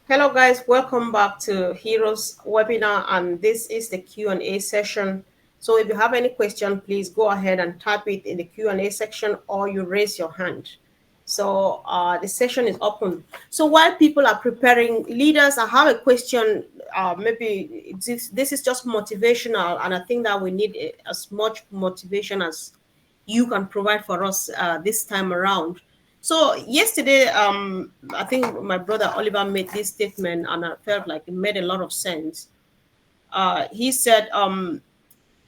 Hello guys, welcome back to Heroes webinar, and this is the Q&A session. So if you have any question, please go ahead and type it in the Q&A section or you raise your hand. So the session is open. So while people are preparing, leaders, I have a question. Maybe this is just motivational, and I think that we need as much motivation as you can provide for us this time around. So yesterday, I think my brother Oliver made this statement, and I felt like it made a lot of sense. He said, Mr.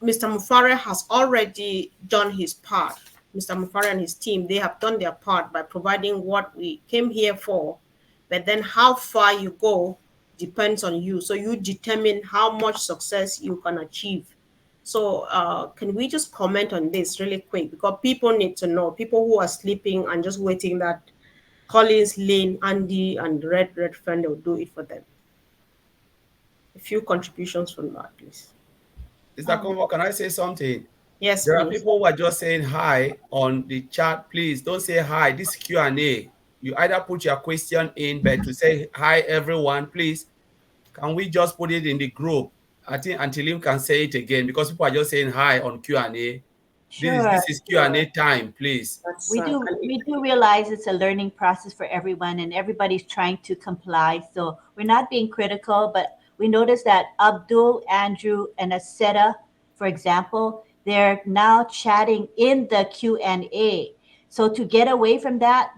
Mufareh has already done his part. Mr. Mufareh and his team, they have done their part by providing what we came here for. But then how far you go depends on you. So you determine how much success you can achieve. So can we just comment on this really quick? Because people need to know, people who are sleeping and just waiting that Collins, Lane, Andy, and Red Friend will do it for them. A few contributions from that, please. Mr. Convo, can I say something? Yes, There are please. people who are just saying hi on the chat. Please don't say hi. This Q&A. You either put your question in, but to say hi, everyone, please, can we just put it in the group? I think Antilim can say it again because people are just saying hi on Q&A. Sure. This is Q&A time, please. We do realize it's a learning process for everyone, and everybody's trying to comply. So we're not being critical, but we noticed that Abdul, Andrew, and Aseta, for example, they're now chatting in the Q&A. So to get away from that,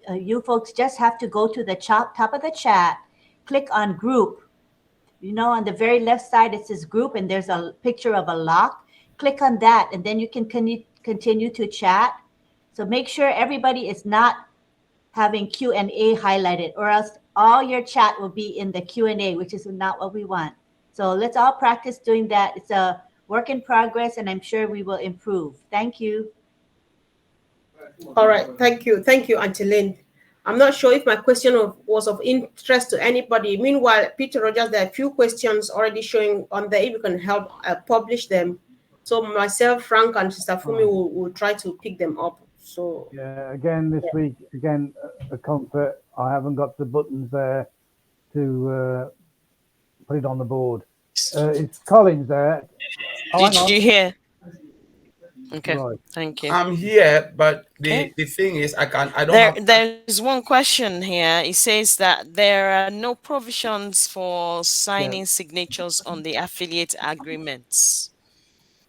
you folks just have to go to the top of the chat, click on group. You know, on the very left side, it says group, and there's a picture of a lock. Click on that, and then you can continue to chat. So make sure everybody is not having Q&A highlighted, or else all your chat will be in the Q&A, which is not what we want. So let's all practice doing that. It's a work in progress, and I'm sure we will improve. Thank you. All right, thank you, Auntie Lynn. I'm not sure if my question was of interest to anybody. Meanwhile, Peter Rogers, there are a few questions already showing on there. If you can help publish them, so myself, Frank, and Sister Fumi will try to pick them up. So yeah, again this week, a comfort. I haven't got the buttons there to put it on the board. It's Collins there. Did you hear? Okay, right. Thank you. I'm here, but the thing is, There's one question here. It says that there are no provisions for signing signatures on the affiliate agreements.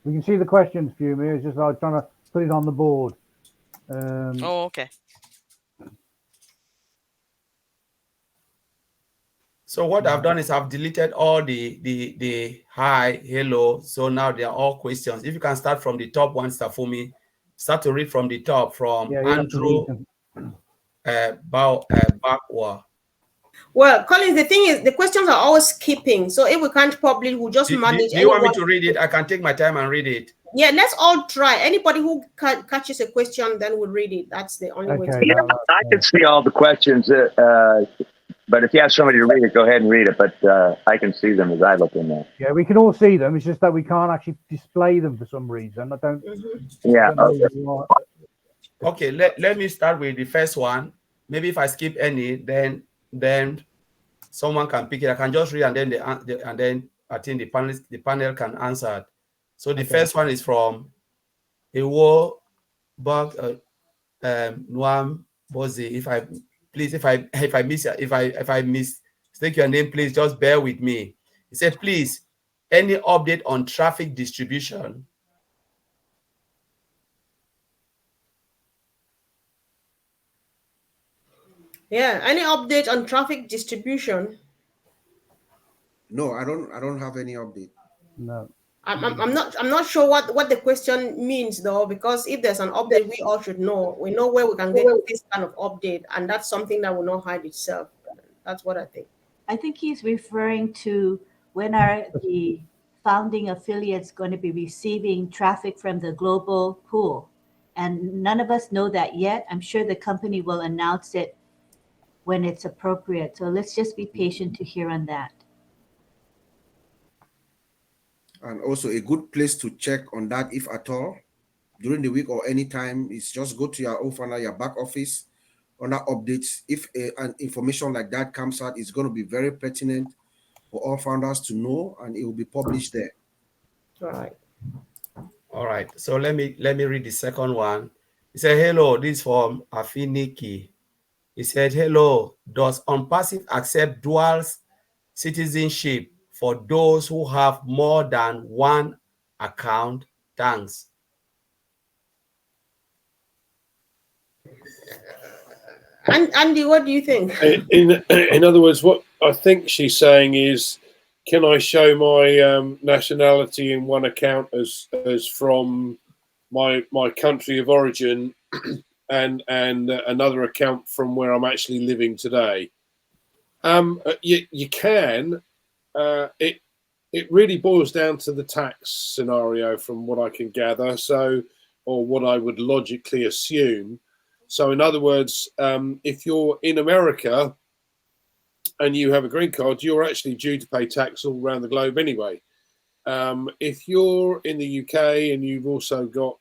We can see the questions, Fumi. It's just I was trying to put it on the board. Okay. So what I've done is I've deleted all the hi, hello. So now they are all questions. If you can start from the top one, Stafumi, start to read from the top from Andrew Bakwa. Well, Collins, the thing is, the questions are always skipping. So if we can't publish, we'll just manage. Do you want me to read it? I can take my time and read it. Yeah, let's all try. Anybody who catches a question, then we'll read it. That's the only way. Yeah, I can see all the questions, but if you have somebody to read it, go ahead and read it. But I can see them as I look in there. Yeah, we can all see them. It's just that we can't actually display them for some reason. I don't. Yeah. Okay. Let me start with the first one. Maybe if I skip any, then someone can pick it. I can just read, and then I think the panel can answer it. So the first one is from Ewo Bog Nwam Bozi. If I mistake your name, please just bear with me. He said, please, any update on traffic distribution? Yeah, any update on traffic distribution? No, I don't have any update. No. I'm not sure what the question means though, because if there's an update, we all should know. We know where we can get this kind of update, and that's something that will not hide itself. That's what I think. I think he's referring to when are the founding affiliates going to be receiving traffic from the global pool, and none of us know that yet. I'm sure the company will announce it when it's appropriate. So let's just be patient to hear on that. And also a good place to check on that, if at all, during the week or anytime, is just go to your OFANA, your back office, under updates. If an information like that comes out, it's going to be very pertinent for all founders to know, and it will be published there. Right. All right. So let me read the second one. He said, hello, this is from Afiniki. He said, hello, does OnPassive accept dual citizenship for those who have more than one account? Thanks. And Andy, what do you think? In other words, what I think she's saying is, can I show my nationality in one account as from my country of origin, and another account from where I'm actually living today? You can. It really boils down to the tax scenario, from what I can gather. So, or what I would logically assume. So, in other words, if you're in America and you have a green card, you're actually due to pay tax all around the globe anyway. If you're in the UK and you've also got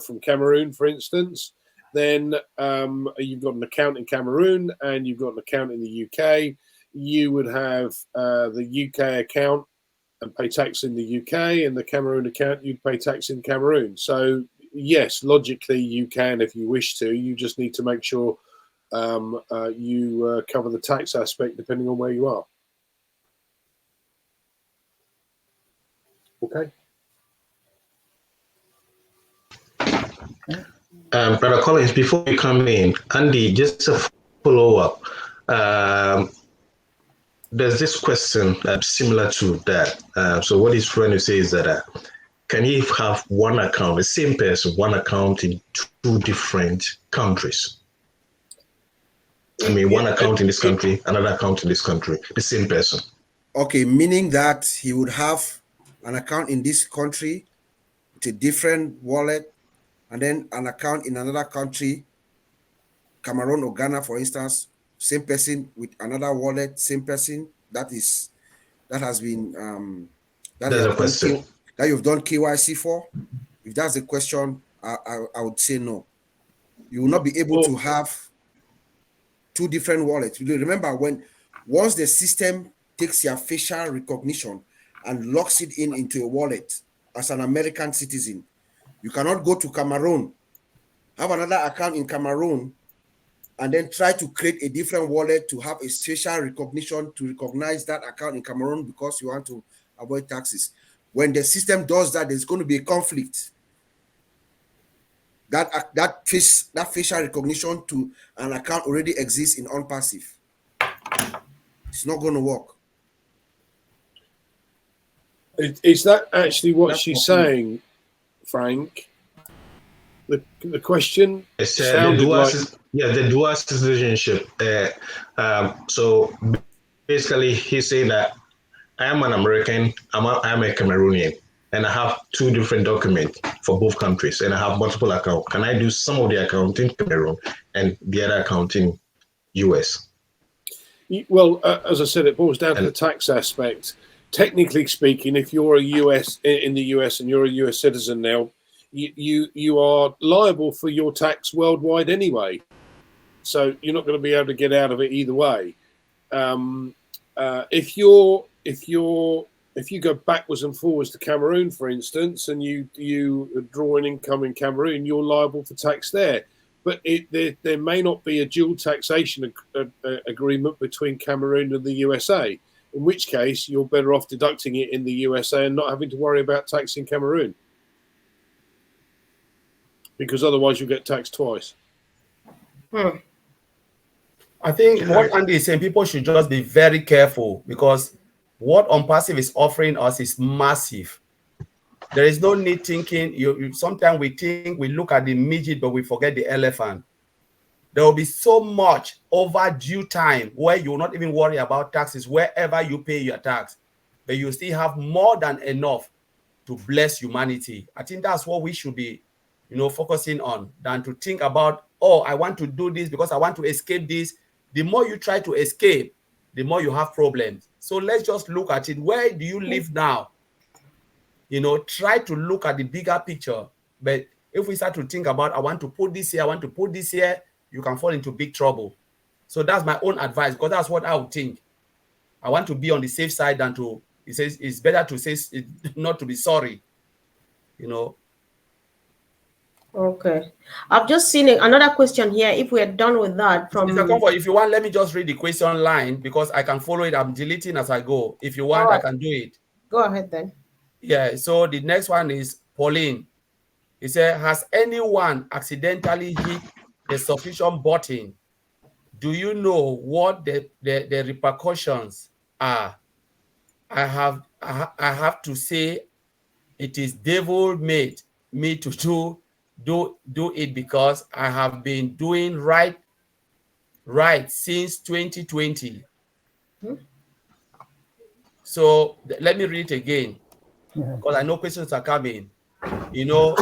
from Cameroon, for instance, then you've got an account in Cameroon and you've got an account in the UK, you would have the UK account and pay tax in the UK, and the Cameroon account, you'd pay tax in Cameroon. So yes, logically you can if you wish to. You just need to make sure you cover the tax aspect depending on where you are. Okay. Brother Collins, before you come in, Andy, just a follow-up. There's this question similar to that. So what he's trying to say is that can you have one account, the same person, one account in two different countries? I mean, one account in this country, another account in this country, the same person. Okay, meaning that he would have an account in this country with a different wallet, and then an account in another country, Cameroon or Ghana, for instance, same person with another wallet, same person. That has been that you've done KYC for. If that's the question, I would say no. You will not be able to have two different wallets. Remember, once the system takes your facial recognition and locks it into a wallet as an American citizen, you cannot go to Cameroon, have another account in Cameroon, and then try to create a different wallet to have a facial recognition to recognize that account in Cameroon because you want to avoid taxes. When the system does that, there's going to be a conflict. That facial recognition to an account already exists in OnPassive. It's not going to work. Is that actually what she's saying, Frank? The question sounded like... the dual citizenship. So basically, he's saying that I am an American, I'm a Cameroonian, and I have two different documents for both countries, and I have multiple accounts. Can I do some of the account in Cameroon and the other account in US? Well, as I said, it boils down to the tax aspect. Technically speaking, if you're in the US and you're a US citizen now, you are liable for your tax worldwide anyway. So you're not going to be able to get out of it either way. If you go backwards and forwards to Cameroon, for instance, and you draw an income in Cameroon, you're liable for tax there. But there may not be a dual taxation agreement between Cameroon and the USA, in which case you're better off deducting it in the USA and not having to worry about tax in Cameroon. Because otherwise you'll get taxed twice. I think what Andy is saying, people should just be very careful, because what OnPassive is offering us is massive. There is no need thinking. Sometimes we look at the midget, but we forget the elephant. There will be so much overdue time where you will not even worry about taxes wherever you pay your tax, but you still have more than enough to bless humanity. I think that's what we should be, focusing on, than to think about, oh, I want to do this because I want to escape this. The more you try to escape, the more you have problems. So let's just look at it. Where do you live now? Try to look at the bigger picture. But if we start to think about, I want to put this here, I want to put this here, you can fall into big trouble. So that's my own advice, because that's what I would think. I want to be on the safe side than to, it says it's better to say not to be sorry, you know. Okay. I've just seen another question here. If we're done with that from... Mr. Comfort, if you want, let me just read the question line because I can follow it. I'm deleting as I go. If you want, I can do it. Go ahead then. Yeah, so the next one is Pauline. He said, has anyone accidentally hit the subscription button? Do you know what the repercussions are? I have to say it is devil made me to do it because I have been doing right since 2020. So let me read it again because I know questions are coming. You know,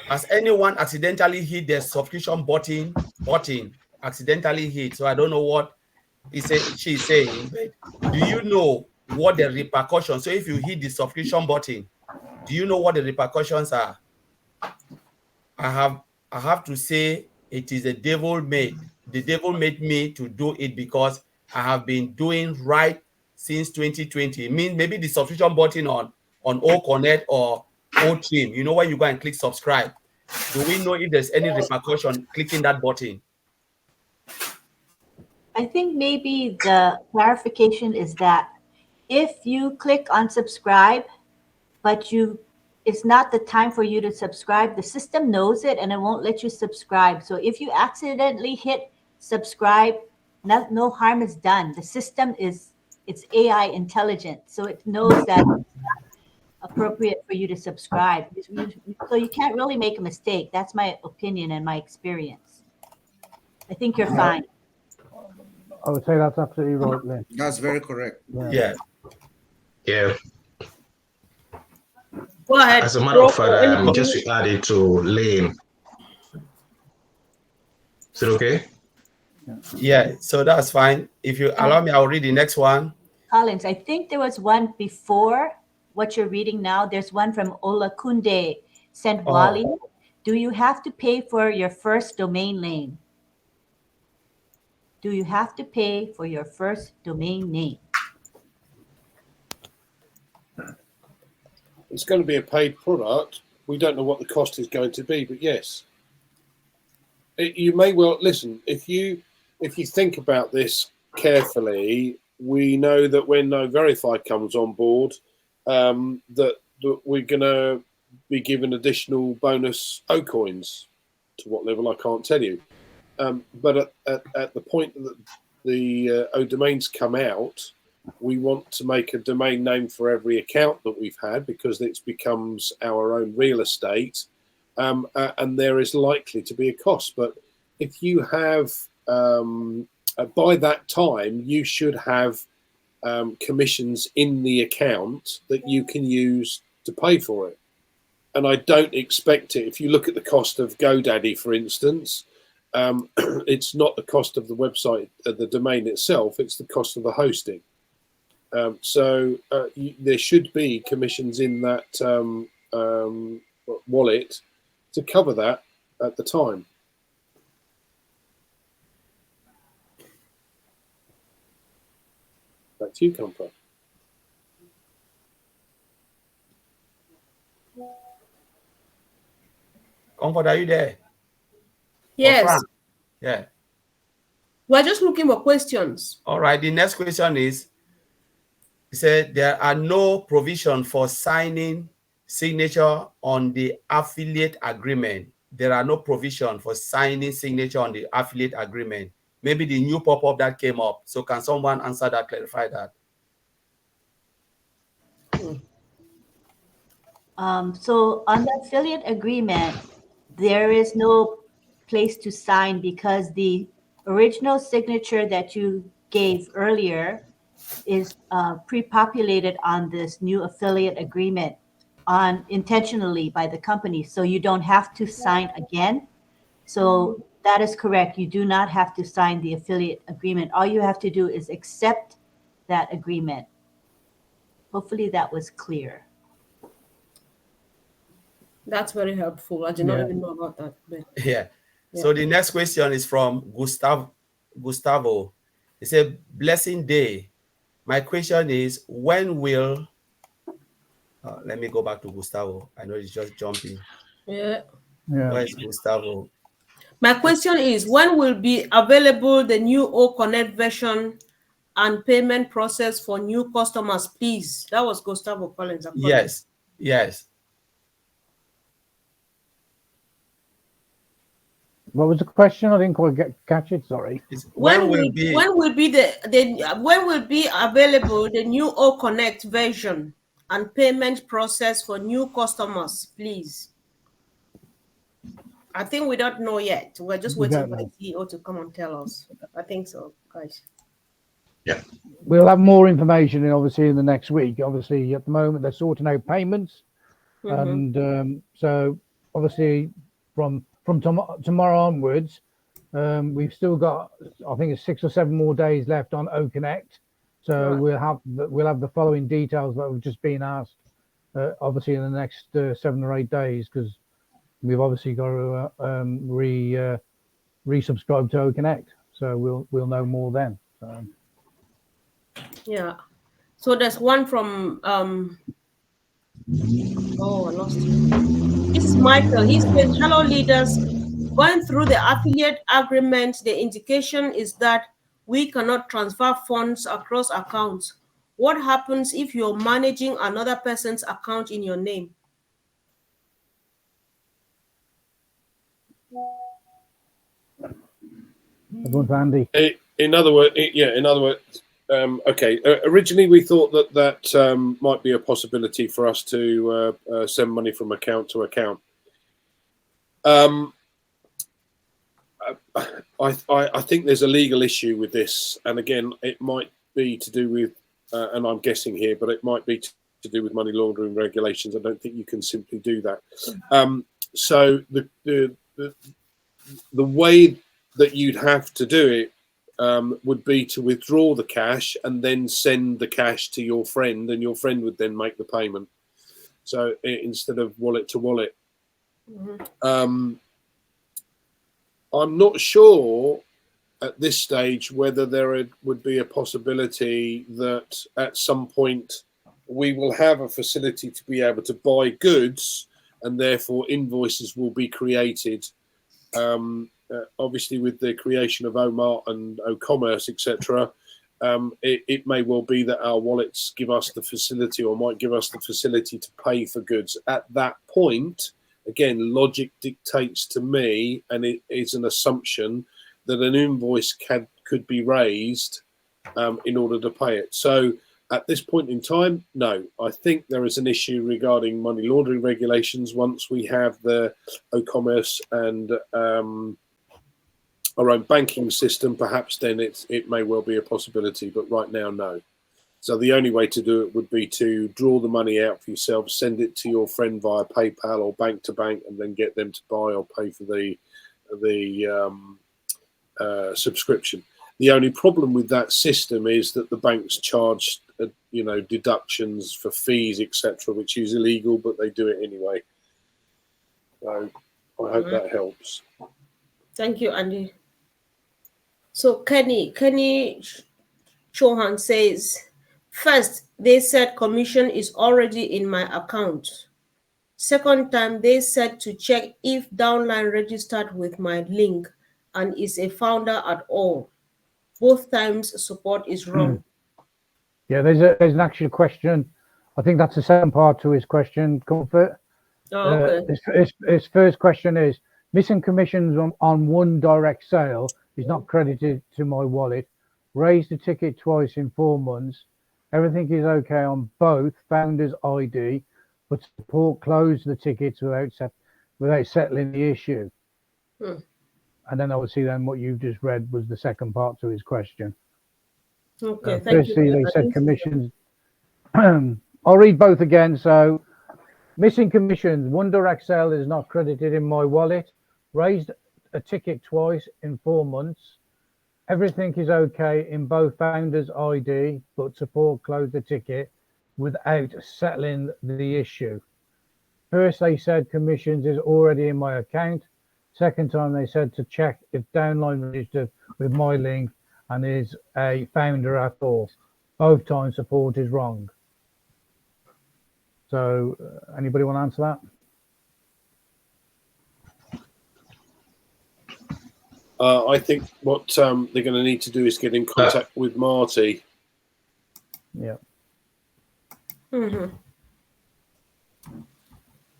has anyone accidentally hit the subscription button accidentally hit? So I don't know what she's saying, but do you know what the repercussions? So if you hit the subscription button, do you know what the repercussions are? I have to say it is the devil made. The devil made me to do it because I have been doing right since 2020. It means maybe the subscription button on OConnect or OTrim, you know, when you go and click subscribe. Do we know if there's any repercussion clicking that button? I think maybe the clarification is that if you click on subscribe, but it's not the time for you to subscribe, the system knows it and it won't let you subscribe. So if you accidentally hit subscribe, no harm is done. The system it's AI intelligent, so it knows that it's not appropriate for you to subscribe. So you can't really make a mistake. That's my opinion and my experience. I think you're fine. I would say that's absolutely right, Lynn. That's very correct. Yeah. Go ahead. As a matter of fact, just to add it to Lane. Is it okay? Yeah, so that's fine. If you allow me, I'll read the next one. Collins, I think there was one before what you're reading now. There's one from Olakunde Sentwali. Oh. Do you have to pay for your first domain name? Do you have to pay for your first domain name? It's going to be a paid product. We don't know what the cost is going to be, but yes. You may well, listen, if you think about this carefully, we know that when No Verify comes on board, that we're going to be given additional bonus O coins. To what level, I can't tell you. But at the point that the O domains come out, we want to make a domain name for every account that we've had because it becomes our own real estate, and there is likely to be a cost. But if you have, by that time, you should have commissions in the account that you can use to pay for it. And I don't expect it. If you look at the cost of GoDaddy, for instance, it's not the cost of the website, the domain itself, it's the cost of the hosting. So there should be commissions in that wallet to cover that at the time. Back to you, Comfort. Comfort, are you there? Yes. Yeah. We're just looking for questions. All right. The next question is, he said there are no provision for signing signature on the affiliate agreement. There are no provision for signing signature on the affiliate agreement. Maybe the new pop-up that came up. So can someone answer that, clarify that? So on the affiliate agreement, there is no place to sign because the original signature that you gave earlier is pre-populated on this new affiliate agreement intentionally by the company. So you don't have to sign again. So that is correct. You do not have to sign the affiliate agreement. All you have to do is accept that agreement. Hopefully that was clear. That's very helpful. I did not even know about that. But... Yeah. So the next question is from Gustavo. He said, "Blessing day. My question is, when will..." Let me go back to Gustavo. I know he's just jumping. Yeah. Where's Gustavo? My question is, when will be available the new O Connect version and payment process for new customers, please? That was Gustavo Collins. Yes, yes. What was the question? I didn't quite catch it. Sorry. When will be available the new O Connect version and payment process for new customers, please? I think we don't know yet. We're just waiting for the CEO to come and tell us. I think so, guys. Yeah. We'll have more information, obviously, in the next week. Obviously, at the moment, they're sorting out payments. And so, obviously, from tomorrow onwards, we've still got, I think it's 6 or 7 more days left on O Connect. So we'll have the following details that have just been asked, obviously, in the next 7 or 8 days, because we've obviously got to resubscribe to O Connect. So we'll know more then. So. Yeah. So there's one from oh, I lost it. This is Michael. He says, "Hello, leaders. Going through the affiliate agreement, the indication is that we cannot transfer funds across accounts. What happens if you're managing another person's account in your name?" Andy. In other words, okay. Originally, we thought that might be a possibility for us to send money from account to account. I think there's a legal issue with this, and again, it might be to do with, and I'm guessing here, but it might be to do with money laundering regulations. I don't think you can simply do that. So the way that you'd have to do it would be to withdraw the cash and then send the cash to your friend, and your friend would then make the payment. So instead of wallet to wallet. I'm not sure at this stage whether there would be a possibility that at some point we will have a facility to be able to buy goods, and therefore invoices will be created. Obviously, with the creation of OMart and OCommerce, etc., it may well be that our wallets give us the facility, or might give us the facility to pay for goods. At that point, again, logic dictates to me, and it is an assumption, that an invoice could be raised in order to pay it. So at this point in time, no. I think there is an issue regarding money laundering regulations. Once we have the OCommerce and our own banking system, perhaps then it may well be a possibility, but right now, no. So the only way to do it would be to draw the money out for yourself, send it to your friend via PayPal or bank to bank, and then get them to buy or pay for the subscription. The only problem with that system is that the banks charge, deductions for fees, etc., which is illegal, but they do it anyway. So I hope that helps. Thank you, Andy. So Kenny Chohan says, first, they said commission is already in my account. Second time, they said to check if downline registered with my link and is a founder at all. Both times, support is wrong. Yeah, there's an actual question. I think that's the second part to his question, Comfort. Oh, okay. His first question is, missing commissions on one direct sale is not credited to my wallet. Raised the ticket twice in 4 months. Everything is okay on both founders' ID, but support closed the tickets without settling the issue. And then obviously then what you've just read was the second part to his question. Okay, thank you. Firstly, they said commissions. I'll read both again. So, missing commissions. One direct sale is not credited in my wallet. Raised a ticket twice in 4 months. Everything is okay in both founders' ID, but support closed the ticket without settling the issue. First, they said commissions is already in my account. Second time they said to check if downline registered with my link and is a founder at all. Both times support is wrong. So anybody want to answer that? I think what they're going to need to do is get in contact with Marty. Yeah. Mm-hmm.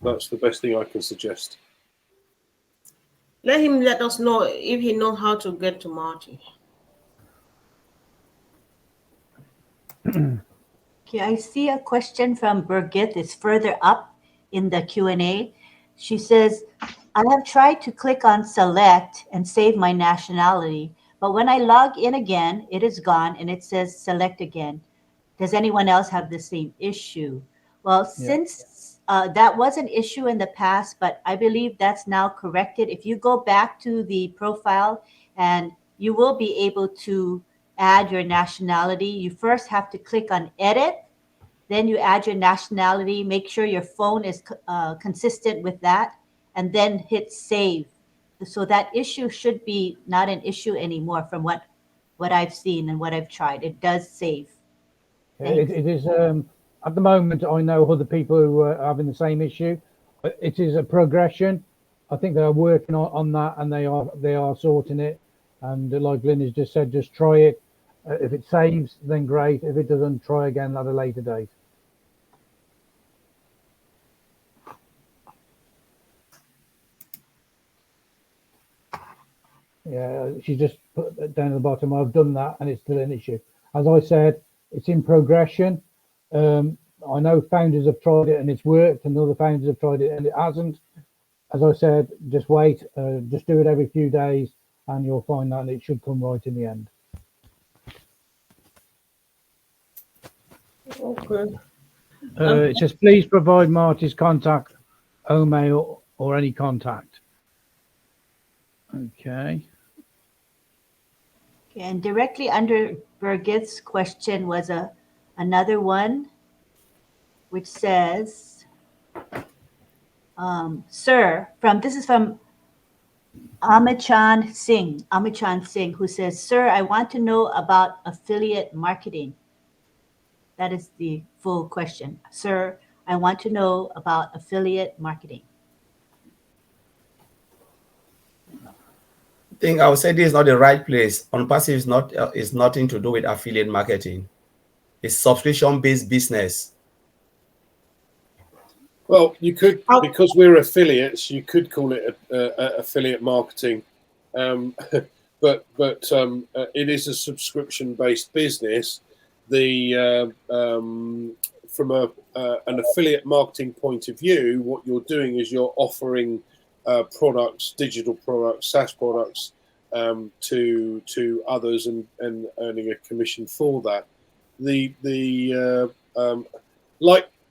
That's the best thing I can suggest. Let him let us know if he knows how to get to Marty. Okay, I see a question from Birgit. It's further up in the Q&A. She says, I have tried to click on select and save my nationality, but when I log in again, it is gone and it says select again. Does anyone else have the same issue? Well, since that was an issue in the past, but I believe that's now corrected. If you go back to the profile, and you will be able to add your nationality. You first have to click on edit, then you add your nationality, make sure your phone is consistent with that, and then hit save. So that issue should be not an issue anymore from what I've seen and what I've tried. It does save. It is, at the moment, I know other people who are having the same issue. It is a progression. I think they are working on that, and they are sorting it. And like Lynn has just said, just try it. If it saves, then great. If it doesn't, try again at a later date. Yeah, she just put it down at the bottom. I've done that, and it's still an issue. As I said, it's in progression. I know founders have tried it and it's worked, and other founders have tried it and it hasn't. As I said, just wait. Just do it every few days, and you'll find that it should come right in the end. Okay. It says, please provide Marty's contact, OMail, or any contact. Okay. And directly under Birgit's question was another one, which says, sir, this is from Amichan Singh, who says, sir, I want to know about affiliate marketing. That is the full question. Sir, I want to know about affiliate marketing. I think I would say this is not the right place. OnPassive is nothing to do with affiliate marketing. It's subscription-based business. Well, you could, because we're affiliates, you could call it affiliate marketing, but it is a subscription-based business. From an affiliate marketing point of view, what you're doing is you're offering products, digital products, SaaS products, to others and earning a commission for that.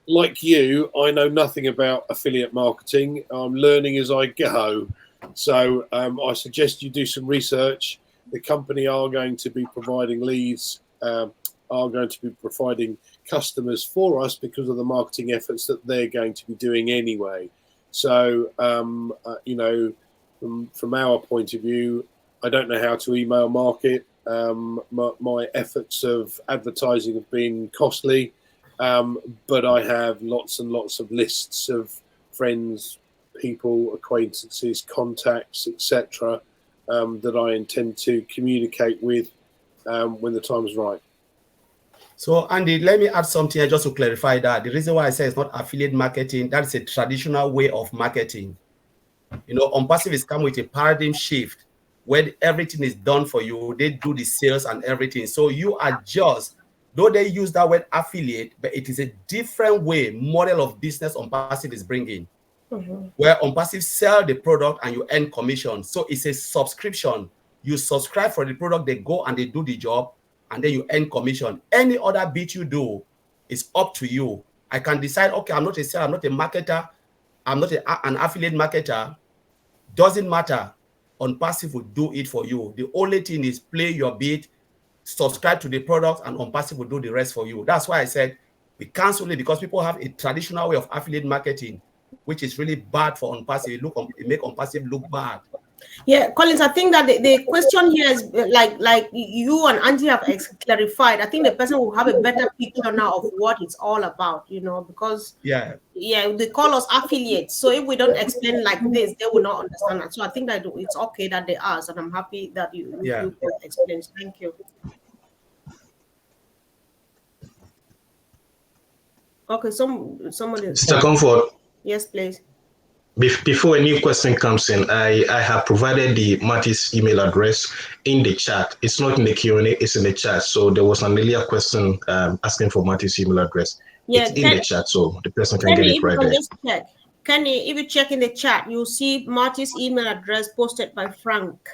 Like you, I know nothing about affiliate marketing. I'm learning as I go. So I suggest you do some research. The company are going to be providing leads, are going to be providing customers for us because of the marketing efforts that they're going to be doing anyway. So, from our point of view, I don't know how to email market. My efforts of advertising have been costly, but I have lots and lots of lists of friends, people, acquaintances, contacts, etc., that I intend to communicate with when the time is right. So, Andy, let me add something here just to clarify that. The reason why I say it's not affiliate marketing, that's a traditional way of marketing. You know, OnPassive is come with a paradigm shift where everything is done for you. They do the sales and everything. So you adjust, though they use that word affiliate, but it is a different way, model of business OnPassive is bringing. Where OnPassive sell the product and you earn commission. So it's a subscription. You subscribe for the product, they go and they do the job, and then you earn commission. Any other bit you do is up to you. I can decide, okay, I'm not a seller, I'm not a marketer, I'm not an affiliate marketer. Doesn't matter. OnPassive will do it for you. The only thing is play your bit, subscribe to the product, and OnPassive will do the rest for you. That's why I said we cancel it, because people have a traditional way of affiliate marketing, which is really bad for OnPassive. It make OnPassive look bad. Yeah, Collins, I think that the question here is like you and Angie have clarified. I think the person will have a better picture now of what it's all about, because Yeah. they call us affiliates. So if we don't explain like this, they will not understand that. So I think that it's okay that they ask, and I'm happy that you both explained. Thank you. Okay, somebody. Mr. Comfort. Yes, please. Before a new question comes in, I have provided the Marty's email address in the chat. It's not in the Q&A, it's in the chat. So there was an earlier question asking for Marty's email address. Yeah, it's in the chat, so the person can Kenny, get it right there. Just check. Kenny, if you check in the chat, you'll see Marty's email address posted by Frank.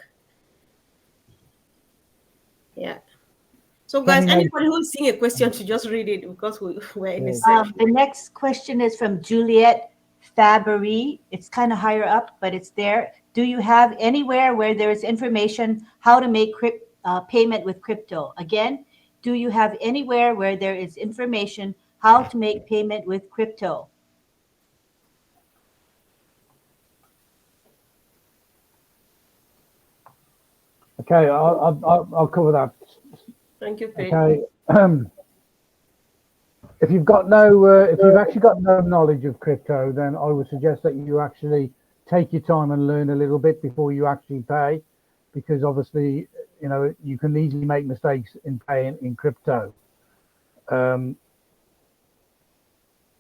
Yeah. So guys, anybody who's seeing a question should just read it because we're in the session. The next question is from Juliet Fabry. It's kind of higher up, but it's there. Do you have anywhere where there is information how to make payment with crypto? Again, do you have anywhere where there is information how to make payment with crypto? Okay, I'll cover that. Thank you, Pete. Okay. If you've actually got no knowledge of crypto, then I would suggest that you actually take your time and learn a little bit before you actually pay, because obviously, you can easily make mistakes in paying in crypto.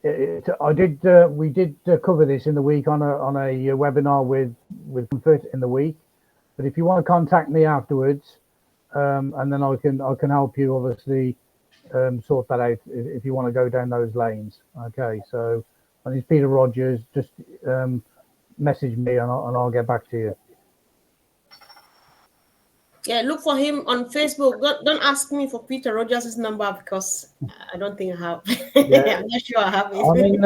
We did cover this in the week on a webinar with COMMENT in the week. But if you want to contact me afterwards, and then I can help you obviously sort that out if you want to go down those lanes. Okay, so my name's Peter Rogers. Just message me and I'll get back to you. Yeah, look for him on Facebook. Don't ask me for Peter Rogers' number because I don't think I have. Yeah. I'm not sure I have it. I'm in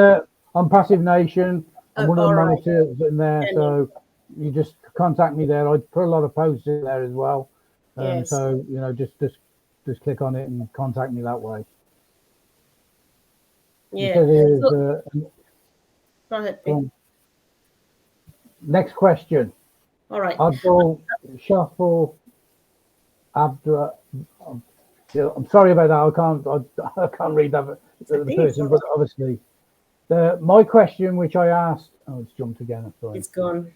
OnPassive Nation. I'm one of the monitors in there, so you just contact me there. I put a lot of posts in there as well. Yes. So just click on it and contact me that way. Yeah. Go ahead, Pete. Next question. All right. Abdul Shuffle Abdul. I'm sorry about that. I can't read that the person, but obviously my question, which I asked. Oh, it's jumped again. Sorry. It's gone.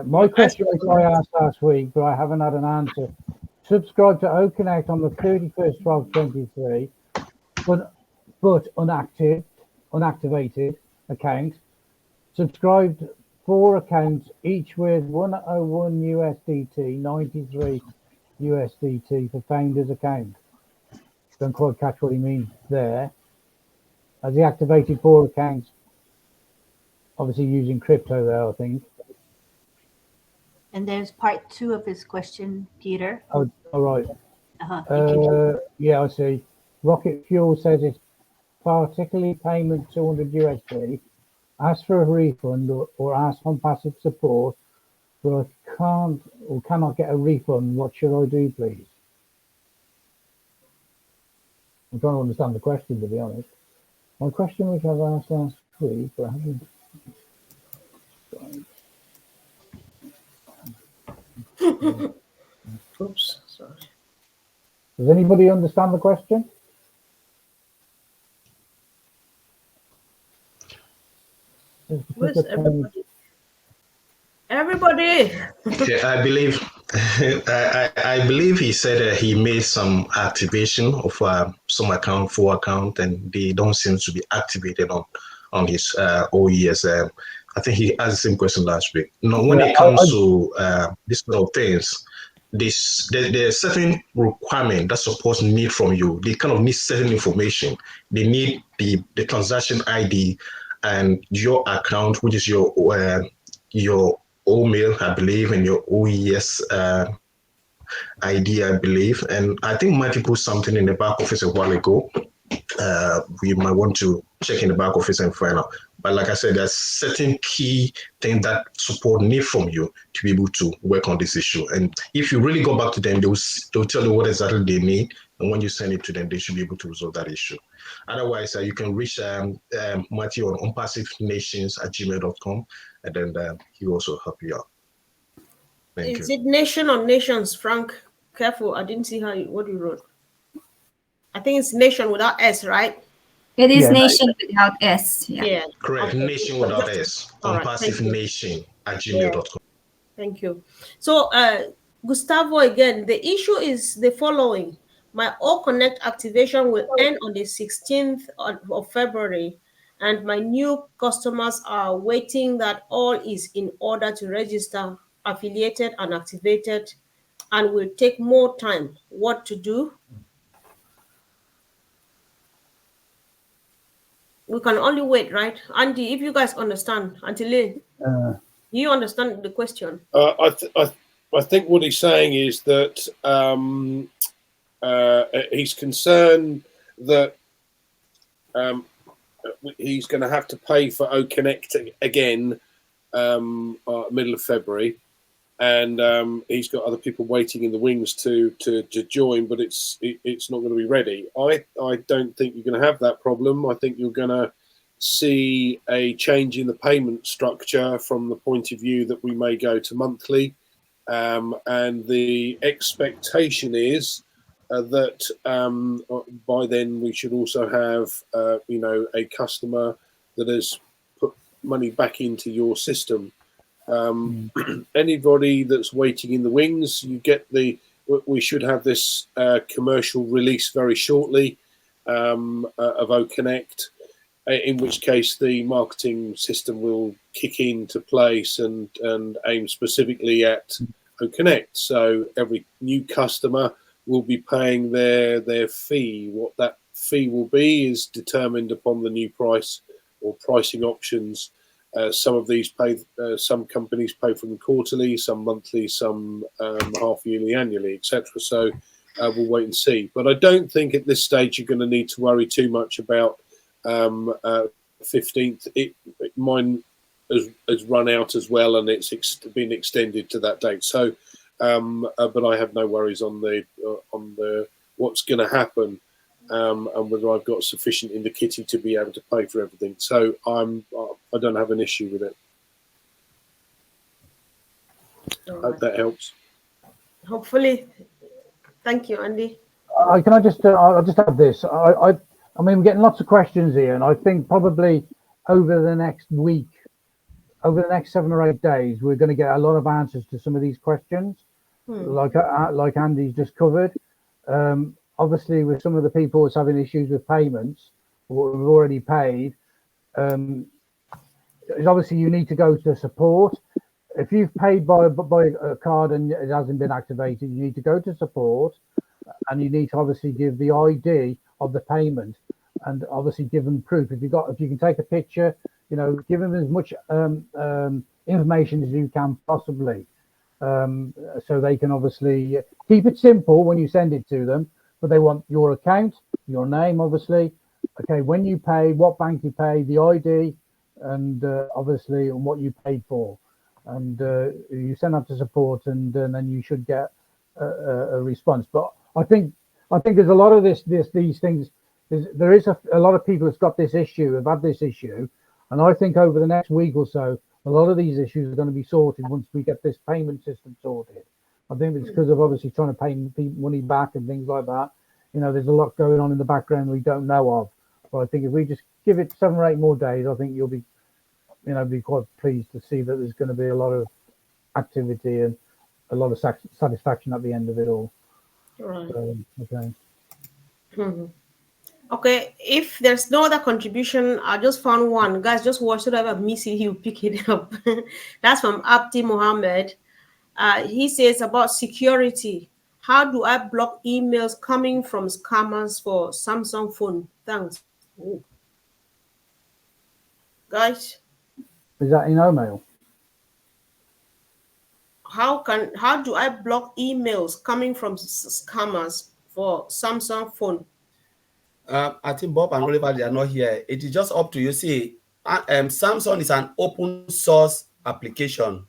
My question, which I asked last week, but I haven't had an answer. Subscribe to OConnect on the 31st, 12/23, but unactivated account. Subscribed 4 accounts, each with 101 USDT, 93 USDT for founder's account. Don't quite catch what he means there. Has he activated 4 accounts? Obviously using crypto there, I think. And there's part 2 of his question, Peter. Oh, all right. Yeah, I see. Rocket Fuel says it's particularly payment 200 USD. Ask for a refund or ask OnPassive support, but I can't or cannot get a refund. What should I do, please? I'm trying to understand the question, to be honest. My question, which I've asked last week, but I haven't. Oops, sorry. Does anybody understand the question? Where's everybody? Yeah, I believe I believe he said he made some activation of some account, 4 account, and they don't seem to be activated on his OES. I think he asked the same question last week. When it comes to this sort of things, there's certain requirement that supports need from you. They kind of need certain information. They need the transaction ID and your account, which is your OMail, I believe, and your OES ID, I believe. And I think Mighty put something in the back office a while ago. We might want to check in the back office and find out. But like I said, there's certain key things that support need from you to be able to work on this issue. And if you really go back to them, they'll tell you what exactly they need. And when you send it to them, they should be able to resolve that issue. Otherwise, you can reach Matthew on onpassivenations@gmail.com, and then he will also help you out. Thank Is you. it nation or nations, Frank? Careful, I didn't see what you wrote. I think it's nation without S, right? It is nation without S. Yeah. Correct. Okay. Nation without S. All right. Thank you. onpassivenation@gmail.com. Thank you. So, Gustavo, again, the issue is the following. My All Connect activation will end on the 16th of February, and my new customers are waiting that all is in order to register, affiliated and activated, and will take more time. What to do? We can only wait, right? Andy, if you guys understand, Antile, you understand the question? I think what he's saying is that he's concerned that he's going to have to pay for OConnect again middle of February, and he's got other people waiting in the wings to join, but it's not going to be ready. I don't think you're going to have that problem. I think you're going to see a change in the payment structure from the point of view that we may go to monthly, and the expectation is that by then we should also have a customer that has put money back into your system. Anybody that's waiting in the wings, we should have this commercial release very shortly of OConnect, in which case the marketing system will kick into place and aim specifically at OConnect. So every new customer will be paying their fee. What that fee will be is determined upon the new price or pricing options. Some of these some companies pay for them quarterly, some monthly, some half yearly, annually, etc. So we'll wait and see. But I don't think at this stage you're going to need to worry too much about 15th. Mine has run out as well, and it's been extended to that date. So, but I have no worries on the what's going to happen. And whether I've got sufficient in the kitty to be able to pay for everything. So I don't have an issue with it. Hope that helps. Hopefully. Thank you, Andy. Can I just I'll just add this. I mean, we're getting lots of questions here, and I think probably over the next week, over the next 7 or 8 days, we're going to get a lot of answers to some of these questions, like Andy's just covered. Obviously, with some of the people that's having issues with payments, what we've already paid, obviously you need to go to support. If you've paid by a card and it hasn't been activated, you need to go to support, and you need to obviously give the ID of the payment, and obviously give them proof. If you can take a picture, give them as much information as you can possibly, so they can obviously keep it simple when you send it to them. But they want your account, your name, obviously. Okay, when you pay, what bank you pay, the ID, and obviously and what you paid for. And you send that to support, and then you should get a response. But I think there's a lot of these things. There is a lot of people that's got this issue, have had this issue, and I think over the next week or so, a lot of these issues are going to be sorted once we get this payment system sorted. I think it's because of obviously trying to pay money back and things like that. There's a lot going on in the background we don't know of. But I think if we just give it 7 or 8 more days, I think you'll be, be quite pleased to see that there's going to be a lot of activity and a lot of satisfaction at the end of it all. Right. Okay. Okay, if there's no other contribution, I just found one. Guys, just watch it. If I miss it, he'll pick it up. That's from Abdi Mohammed. He says about security. How do I block emails coming from scammers for Samsung phone? Thanks. Ooh. Guys, is that in OMail? How do I block emails coming from scammers for Samsung phone? I think Bob and Oliver, they are not here. It is just up to you. See, Samsung is an open source application,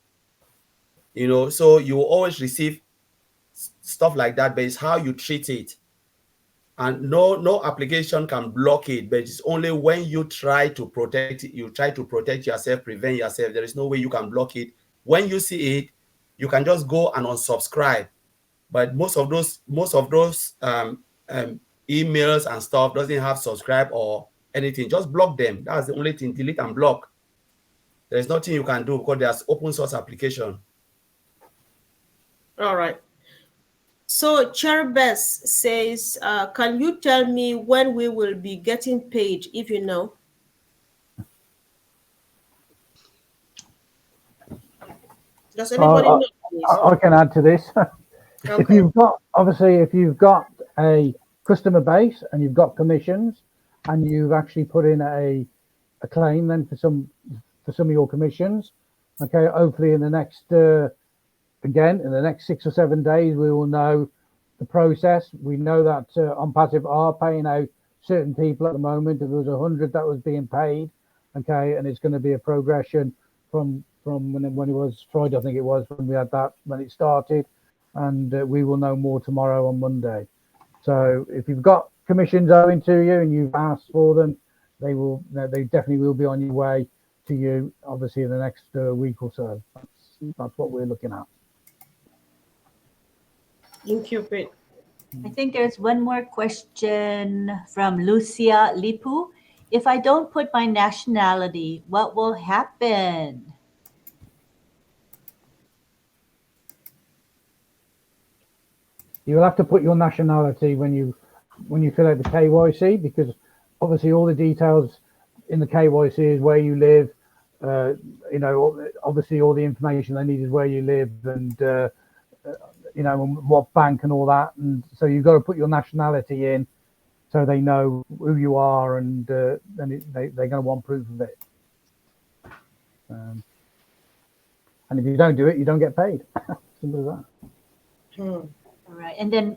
you know, so you will always receive stuff like that, but it's how you treat it. And no application can block it, but it's only when you try to protect it, you try to protect yourself, prevent yourself. There is no way you can block it. When you see it, you can just go and unsubscribe. But most of those emails and stuff doesn't have subscribe or anything. Just block them. That's the only thing. Delete and block. There's nothing you can do because there's open source application. All right. So Cherbes says, can you tell me when we will be getting paid, if you know? Does anybody know? I can add to this. Okay. If you've got a customer base and you've got commissions and you've actually put in a claim then for some of your commissions, okay, hopefully in the next in the next 6 or 7 days we will know the process. We know that OnPassive are paying out certain people at the moment. There was 100 that was being paid, okay, and it's going to be a progression from when it was Friday, I think it was, when we had that, when it started, and we will know more tomorrow on Monday. So if you've got commissions owing to you and you've asked for them, they definitely will be on your way to you, obviously in the next week or so. That's what we're looking at. Thank you, Pete. I think there's one more question from Lucia Lipu. If I don't put my nationality, what will happen? You'll have to put your nationality when you fill out the KYC, because obviously all the details in the KYC is where you live. You know, obviously all the information they need is where you live and you know, what bank and all that. And so you've got to put your nationality in so they know who you are, and then they're going to want proof of it. And if you don't do it, you don't get paid. Simple as that. All right, and then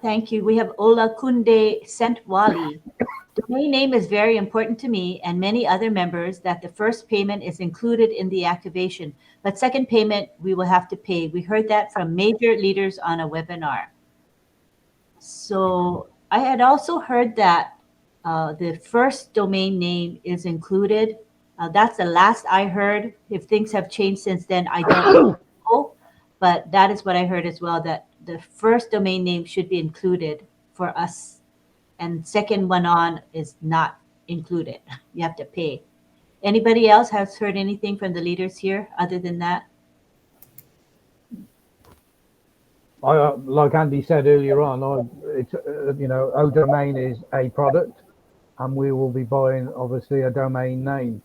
thank you. We have Ola Kunde Sentwali. Domain name is very important to me and many other members, that the first payment is included in the activation, but second payment we will have to pay. We heard that from major leaders on a webinar. So I had also heard that the first domain name is included. That's the last I heard. If things have changed since then, I don't know. But that is what I heard as well, that the first domain name should be included for us, and second one on is not included. You have to pay. Anybody else has heard anything from the leaders here other than that? Like Andy said earlier on, it's you know, our domain is a product, and we will be buying obviously a domain name.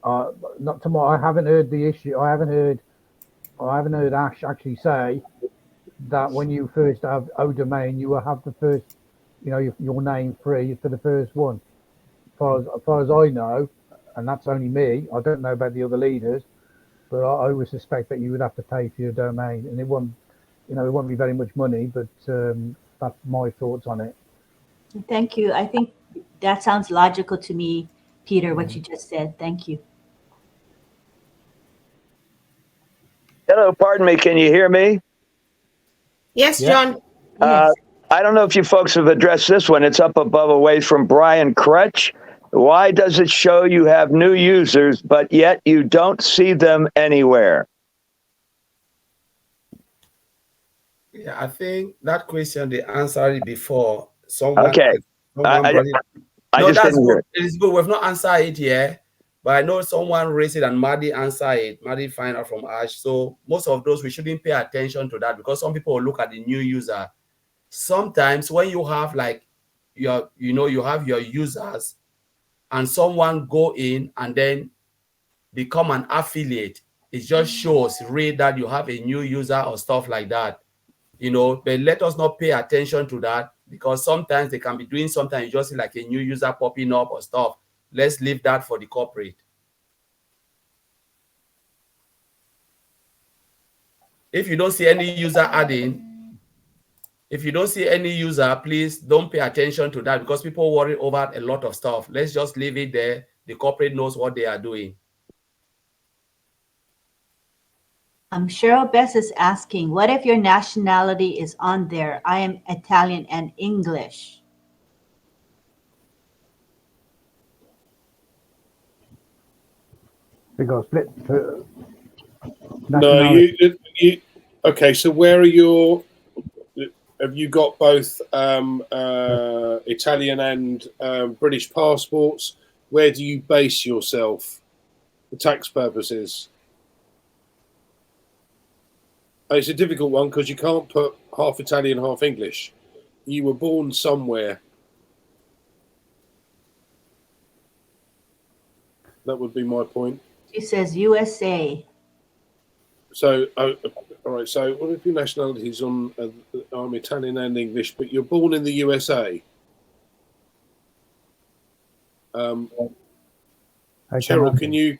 Not tomorrow. I haven't heard the issue. I haven't heard Ash actually say that when you first have O domain, you will have the first, you know, your name free for the first one. As far as I know, and that's only me, I don't know about the other leaders, but I would suspect that you would have to pay for your domain, and it won't, you know, it won't be very much money, but that's my thoughts on it. Thank you. I think that sounds logical to me, Peter, what you just said. Thank you. Hello, pardon me. Can you hear me? Yes, John. Yes. I don't know if you folks have addressed this one. It's up above away from Brian Crutch. Why does it show you have new users, but yet you don't see them anywhere? Yeah, I think that question they answered it before. Someone, Okay. I just didn't hear it. It is good. We've not answered it yet, but I know someone raised it and Maddie answered it. Maddie find out from Ash. So most of those, we shouldn't pay attention to that, because some people will look at the new user. Sometimes when you have like you have your users and someone go in and then become an affiliate, it just shows read that you have a new user or stuff like that, you know. But let us not pay attention to that, because sometimes they can be doing something, you just see like a new user popping up or stuff. Let's leave that for the corporate. If you don't see any user adding, please don't pay attention to that, because people worry over a lot of stuff. Let's just leave it there the corporate knows what they are doing. Cheryl Bess is asking, what if your nationality is on there? I am Italian and English. They got split. No, you. Okay, so where are your? Have you got both Italian and British passports? Where do you base yourself for tax purposes? It's a difficult one because you can't put half Italian, half English. You were born somewhere. That would be my point. She says USA. So, all right. So, what if your nationality is on? I'm Italian and English, but you're born in the USA. Cheryl, can you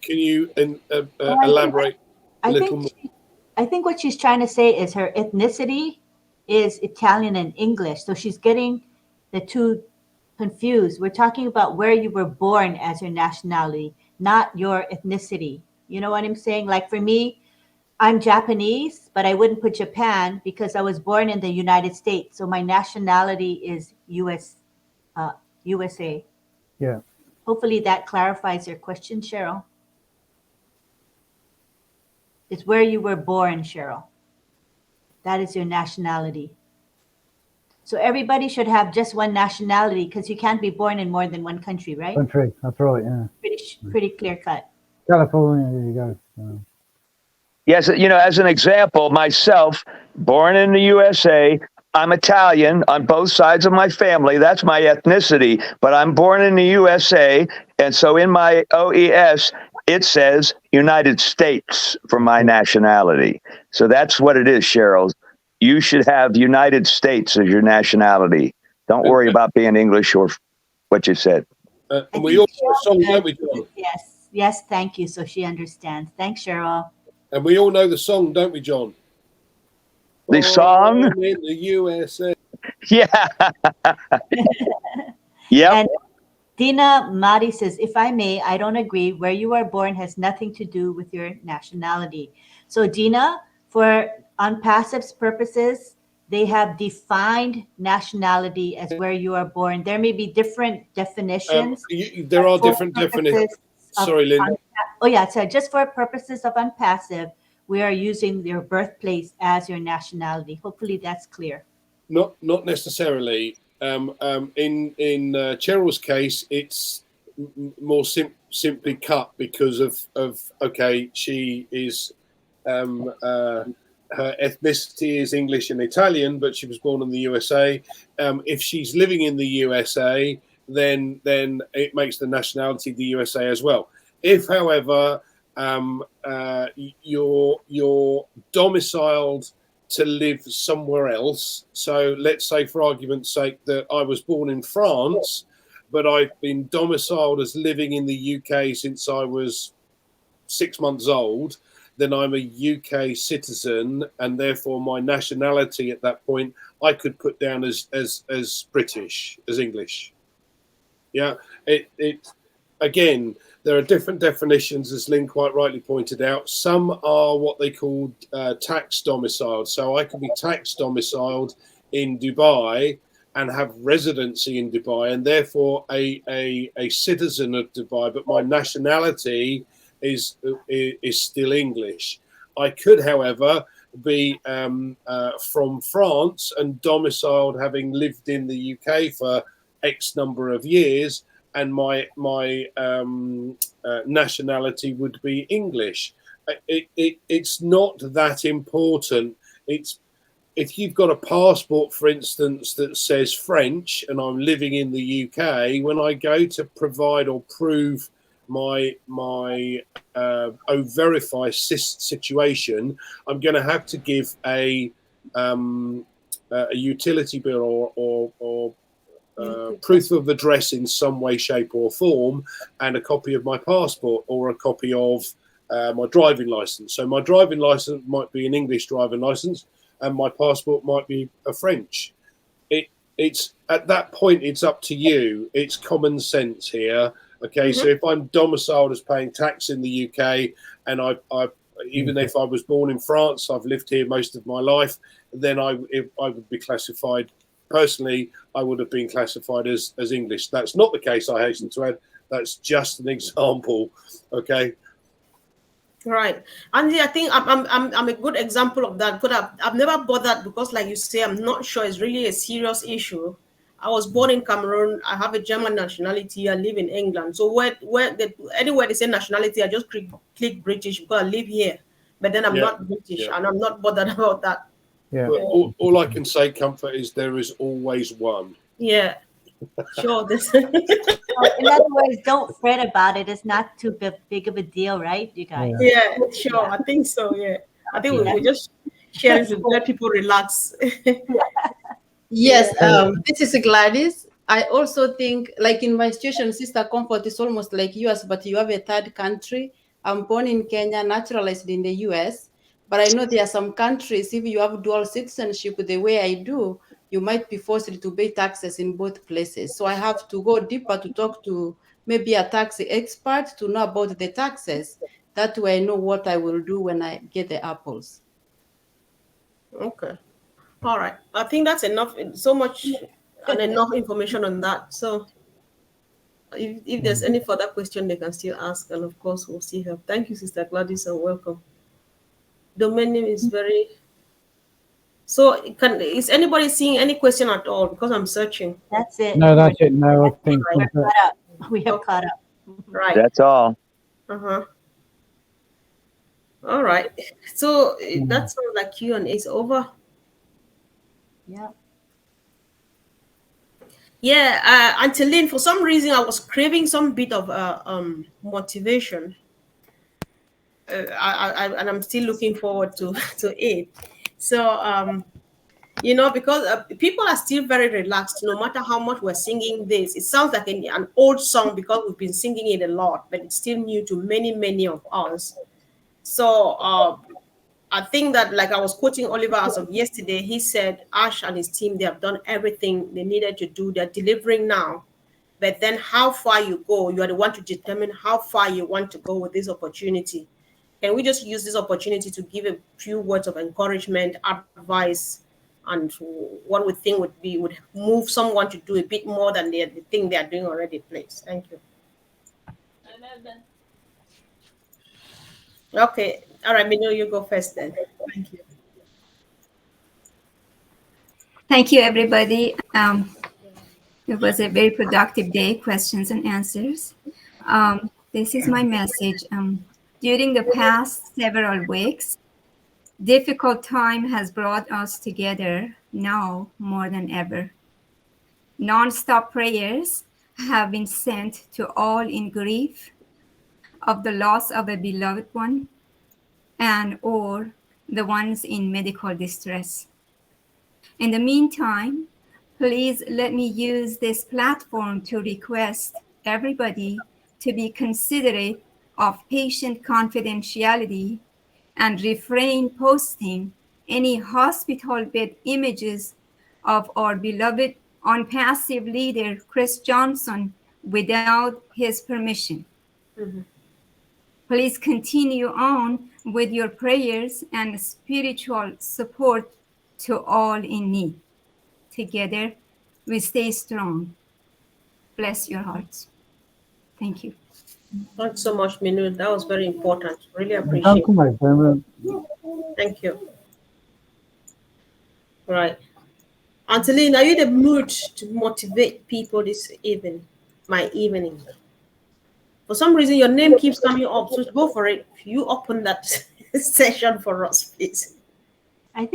elaborate a little more? I think what she's trying to say is her ethnicity is Italian and English, so she's getting the two confused. We're talking about where you were born as your nationality, not your ethnicity. You know what I'm saying? Like for me, I'm Japanese, but I wouldn't put Japan because I was born in the United States. So my nationality is USA. Yeah. Hopefully that clarifies your question, Cheryl. It's where you were born, Cheryl. That is your nationality. So everybody should have just one nationality because you can't be born in more than one country, right? Country, that's right, yeah. Pretty clear cut. California, there you go. Yes, as an example, myself, born in the USA, I'm Italian on both sides of my family. That's my ethnicity, but I'm born in the USA. And so in my OES, it says United States for my nationality. So that's what it is, Cheryl. You should have United States as your nationality. Don't worry about being English or what you said. And we also song, don't we, John? Yes, thank you. So she understands. Thanks, Cheryl. And we all know the song, don't we, John? The song? In the USA. Yeah. Yep. And Dina Madi says, if I may, I don't agree. Where you are born has nothing to do with your nationality. So Dina, for OnPassive's purposes, they have defined nationality as where you are born. There may be different definitions. There are different definitions. Sorry, Linda. So just for purposes of OnPassive, we are using your birthplace as your nationality. Hopefully that's clear. Not necessarily. In Cheryl's case, it's more simply cut because of she is her ethnicity is English and Italian, but she was born in the USA. If she's living in the USA, then it makes the nationality the USA as well. If, however, you're domiciled to live somewhere else, so let's say, for argument's sake, that I was born in France, but I've been domiciled as living in the UK since I was 6 months old, then I'm a UK citizen, and therefore my nationality at that point I could put down as British, as English. Yeah, it again, there are different definitions, as Lynn quite rightly pointed out. Some are what they call tax domiciled. So I could be tax domiciled in Dubai and have residency in Dubai, and therefore a citizen of Dubai, but my nationality is still English. I could, however, be from France and domiciled, having lived in the UK for X number of years, and my nationality would be English. It's not that important. If you've got a passport, for instance, that says French and I'm living in the UK, when I go to provide or prove my verify situation, I'm going to have to give a utility bill or proof of address in some way, shape or form, and a copy of my passport or a copy of my driving license. So my driving license might be an English driving license and my passport might be a French. It's at that point, it's up to you. It's common sense here. Okay, so if I'm domiciled as paying tax in the UK, and I even if I was born in France, I've lived here most of my life, then I would be classified. Personally, I would have been classified as English. That's not the case, I hasten to add. That's just an example. Okay. Right, and I think I'm a good example of that. But I've never bothered because, like you say, I'm not sure it's really a serious issue. I was born in Cameroon. I have a German nationality. I live in England. So anywhere they say nationality, I just click British because I live here. But then I'm not British, and I'm not bothered about that. Yeah. But all I can say, Comfort, is there is always one. Yeah. Sure. In other words, don't fret about it. It's not too big of a deal, right, you guys? Yeah, sure. I think so. Yeah. I think we're just sharing to let people relax. Yes, this is Gladys. I also think, like in my situation, Sister Comfort is almost like yours, but you have a third country. I'm born in Kenya, naturalized in the US, but I know there are some countries, if you have dual citizenship the way I do, you might be forced to pay taxes in both places. So I have to go deeper to talk to maybe a tax expert to know about the taxes. That way I know what I will do when I get the apples. Okay. All right. I think that's enough. So much and enough information on that. So if there's any further question, they can still ask. And of course, we'll see her. Thank you, Sister Gladys, and welcome. Domain name is very... So is anybody seeing any question at all? Because I'm searching. That's it. No, that's it. No, I think we're caught up. We have caught up. Right. That's all. Uh-huh. All right. So that's all like Q&A is over. Yeah. Yeah, Angeline, for some reason I was craving some bit of motivation. And I'm still looking forward to it. So because people are still very relaxed, no matter how much we're singing this. It sounds like an old song because we've been singing it a lot, but it's still new to many of us. So I think that, like I was quoting Oliver as of yesterday, he said Ash and his team, they have done everything they needed to do. They're delivering now. But then how far you go, you are the one to determine how far you want to go with this opportunity. Can we just use this opportunity to give a few words of encouragement, advice, and what we think would move someone to do a bit more than the thing they are doing already, please? Thank you. Okay. All right, Minu, you go first then. Thank you. Thank you, everybody. It was a very productive day, questions and answers. This is my message. During the past several weeks, difficult time has brought us together now more than ever. Non-stop prayers have been sent to all in grief of the loss of a beloved one and or the ones in medical distress. In the meantime, please let me use this platform to request everybody to be considerate of patient confidentiality and refrain posting any hospital bed images of our beloved OnPassive leader, Chris Johnson, without his permission. Mm-hmm. Please continue on with your prayers and spiritual support to all in need. Together, we stay strong. Bless your hearts. Thank you. Thanks so much, Minu. That was very important. Really appreciate it. Thank you. Right. Angeline, are you in the mood to motivate people this evening? My evening. For some reason, your name keeps coming up, so go for it. You open that session for us, please. I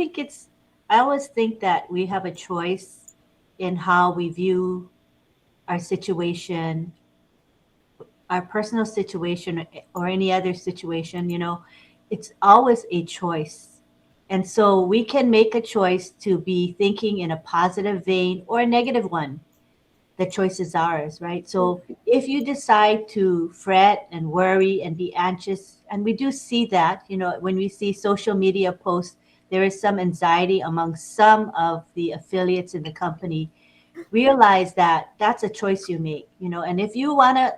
always think that we have a choice in how we view our situation, our personal situation, or any other situation. It's always a choice. And so we can make a choice to be thinking in a positive vein or a negative one. The choice is ours, right? So if you decide to fret and worry and be anxious, and we do see that, when we see social media posts, there is some anxiety among some of the affiliates in the company. Realize that that's a choice you make, and if you want to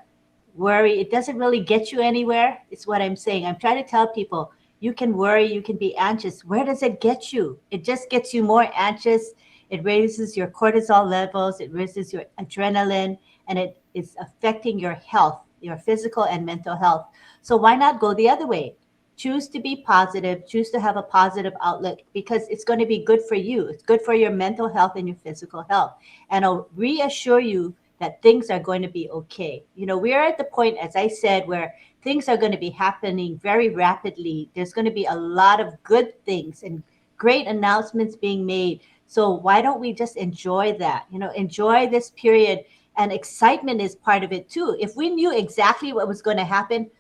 worry. It doesn't really get you anywhere. It's what I'm saying. I'm trying to tell people, you can worry, you can be anxious. Where does it get you? It just gets you more anxious. It raises your cortisol levels, it raises your adrenaline, and it is affecting your health, your physical and mental health. So why not go the other way? Choose to be positive, choose to have a positive outlook, because it's going to be good for you. It's good for your mental health and your physical health. And I'll reassure you that things are going to be okay. You know, we're at the point, as I said, where things are going to be happening very rapidly. There's going to be a lot of good things and great announcements being made. So why don't we just enjoy that? You know, enjoy this period, and excitement is part of it too. If we knew exactly what was going to happen,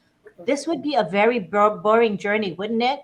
this would be a very boring journey, wouldn't it?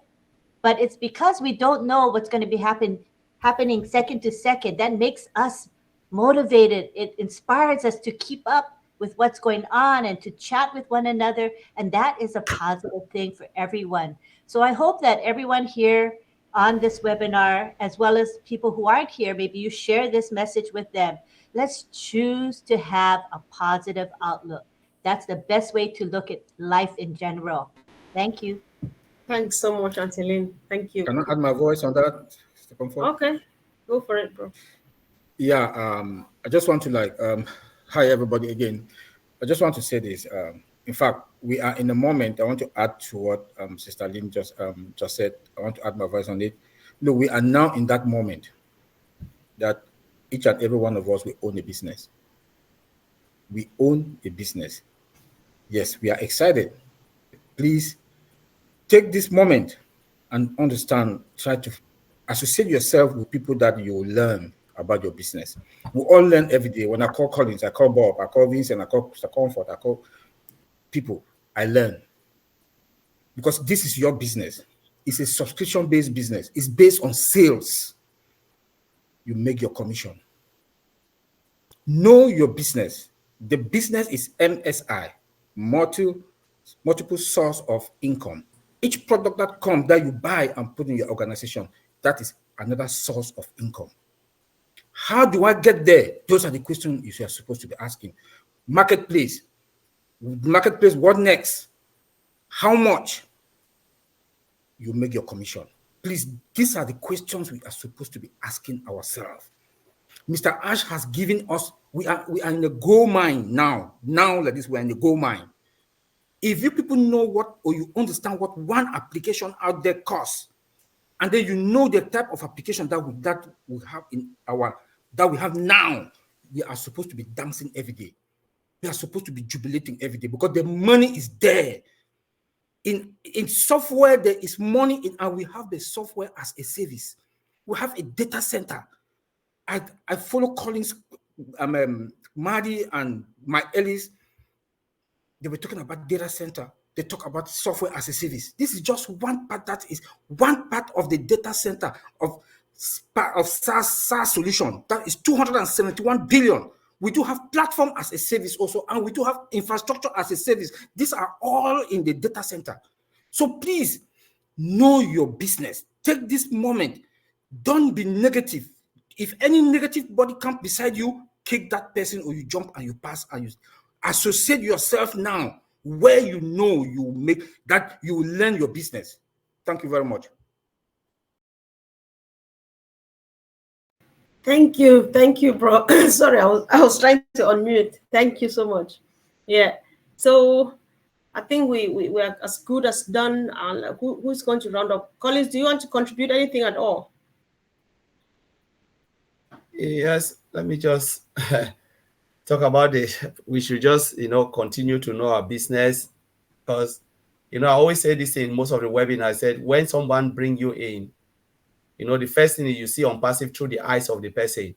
But it's because we don't know what's going to be happening second to second that makes us motivated. It inspires us to keep up with what's going on and to chat with one another, and that is a positive thing for everyone. So I hope that everyone here on this webinar, as well as people who aren't here, maybe you share this message with them. Let's choose to have a positive outlook. That's the best way to look at life in general. Thank you. Thanks so much, Auntie Lynn. Thank you. Can I add my voice on that, Mr. Comfort? Okay, go for it, bro. Yeah, I just want to hi everybody again. I just want to say this. In fact, we are in a moment. I want to add to what Sister Lynn just said. I want to add my voice on it. Look, we are now in that moment that each and every one of us, we own a business. We own a business. Yes, we are excited. Please take this moment and understand, try to associate yourself with people that you learn about your business. We all learn every day. When I call Collins, I call Bob, I call Vincent, I call Mr. Comfort, I call people. I learn. Because this is your business. It's a subscription-based business. It's based on sales. You make your commission. Know your business. The business is MSI, multiple source of income. Each product that comes that you buy and put in your organization, that is another source of income. How do I get there? Those are the questions you are supposed to be asking. Marketplace, what next? How much? You make your commission. Please, these are the questions we are supposed to be asking ourselves. Mr. Ash has given us, we are in the gold mine now. Now like this, we're in the gold mine. If you people know what, or you understand what one application out there costs, and then you know the type of application that we have now, we are supposed to be dancing every day. We are supposed to be jubilating every day because the money is there. In software, there is money in, and we have the software as a service. We have a data center. I follow Collins, Marty, and Mike Ellis. They were talking about data center. They talk about software as a service. This is just one part. That is one part of the data center of SaaS solution. That is 271 billion. We do have platform as a service also, and we do have infrastructure as a service. These are all in the data center. So please know your business. Take this moment. Don't be negative. If any negative body comes beside you, kick that person, or you jump and you pass, and you associate yourself now where you know you make that you will learn your business. Thank you very much. Thank you, bro. Sorry, I was trying to unmute. Thank you so much. Yeah. So I think we are as good as done. And who's going to round up? Collins, do you want to contribute anything at all? Yes, let me just talk about it. We should just, continue to know our business, because, I always say this in most of the webinars. I said, when someone bring you in, the first thing you see OnPassive through the eyes of the person.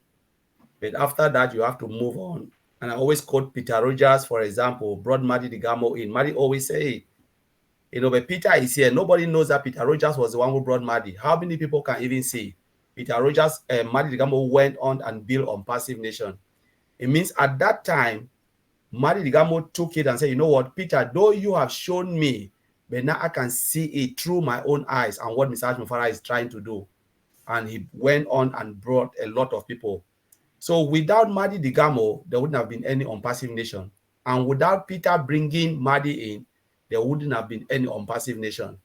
But after that, you have to move on. And I always quote Peter Rogers, for example, brought Maddie Digamo in. Maddie always say, but Peter is here. Nobody knows that Peter Rogers was the one who brought Maddie. How many people can even see? Peter Rogers and Maddie Digamo went on and built OnPassive Nation. It means at that time, Maddie Digamo took it and said, you know what, Peter, though you have shown me, but now I can see it through my own eyes and what Mr. Mufareh is trying to do. And he went on and brought a lot of people. So without Maddie Digamo, there wouldn't have been any OnPassive Nation. And without Peter bringing Maddie in, there wouldn't have been any OnPassive Nation.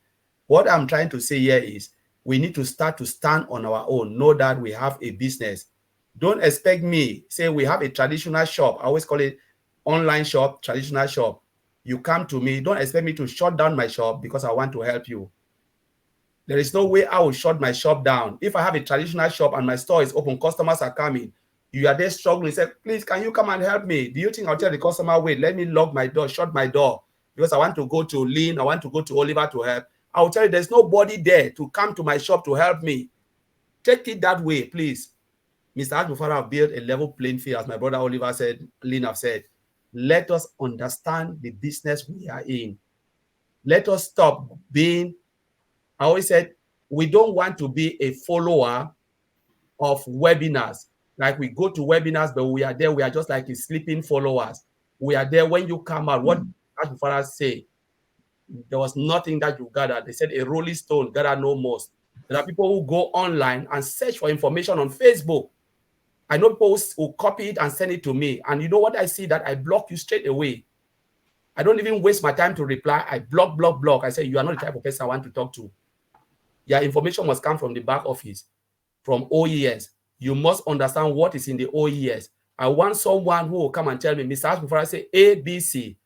What I'm trying to say here is we need to start to stand on our own, know that we have a business. Don't expect me, say we have a traditional shop. I always call it online shop, traditional shop. You come to me, don't expect me to shut down my shop because I want to help you. There is no way I will shut my shop down. If I have a traditional shop and my store is open, customers are coming, you are there struggling, say, please, can you come and help me? Do you think I'll tell the customer, wait, let me lock my door, shut my door, because I want to go to Lynn, I want to go to Oliver to help? I will tell you there's nobody there to come to my shop to help me. Take it that way, please. Mr. Mufareh have built a level playing field, as my brother Oliver said, Lynn have said. Let us understand the business we are in. Let us stop being, I always said, we don't want to be a follower of webinars. Like we go to webinars, but we are there, we are just like sleeping followers. We are there when you come out. What Mufareh say? There was nothing that you gathered. They said a rolling stone gather no most. There are people who go online and search for information on Facebook. I know people who copy it and send it to me. And you know what I see? That I block you straight away. I don't even waste my time to reply. I block. I say, you are not the type of person I want to talk to. Your information must come from the back office, from OES. You must understand what is in the OES. I want someone who will come and tell me, Mr. Before I say A, B, C,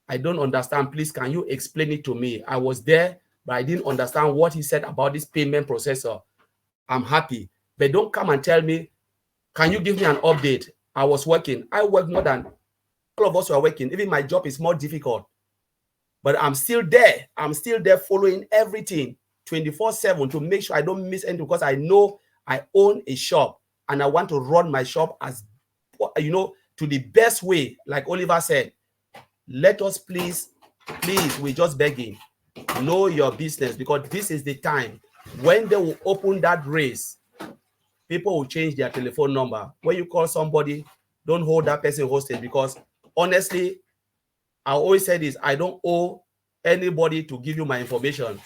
I don't understand. Please, can you explain it to me? I was there, but I didn't understand what he said about this payment processor. I'm happy. But don't come and tell me, can you give me an update? I was working. I work more than all of us are working. Even my job is more difficult. But I'm still there. I'm still there following everything 24/7 to make sure I don't miss anything, because I know I own a shop and I want to run my shop as, you know, to the best way. Like Oliver said, let us please, we're just begging, know your business, because this is the time when they will open that race. People will change their telephone number. When you call somebody, don't hold that person hostage, because honestly, I always say this, I don't owe anybody to give you my information.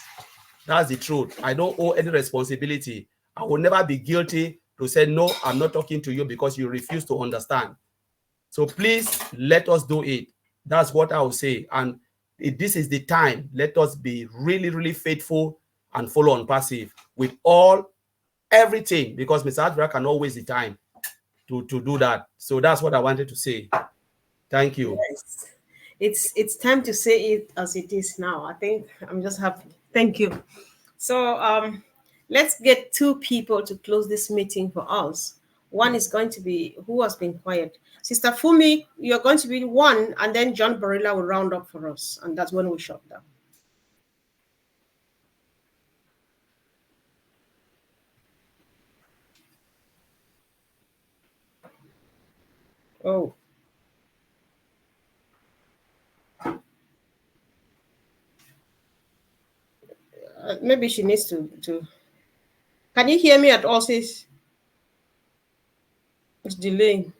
That's the truth. I don't owe any responsibility. I will never be guilty to say, no, I'm not talking to you because you refuse to understand. So please let us do it. That's what I will say. And this is the time. Let us be really, really faithful and follow OnPassive with everything, because Mr. Advera cannot waste the time to do that. So that's what I wanted to say. Thank you. Yes. It's time to say it as it is now. I think I'm just happy. Thank you. So let's get two people to close this meeting for us. One is going to be who has been quiet. Sister Fumi, you're going to be one, and then John Barilla will round up for us, and that's when we shut down. Oh. Maybe she needs to. Can you hear me at all, sis? It's delaying.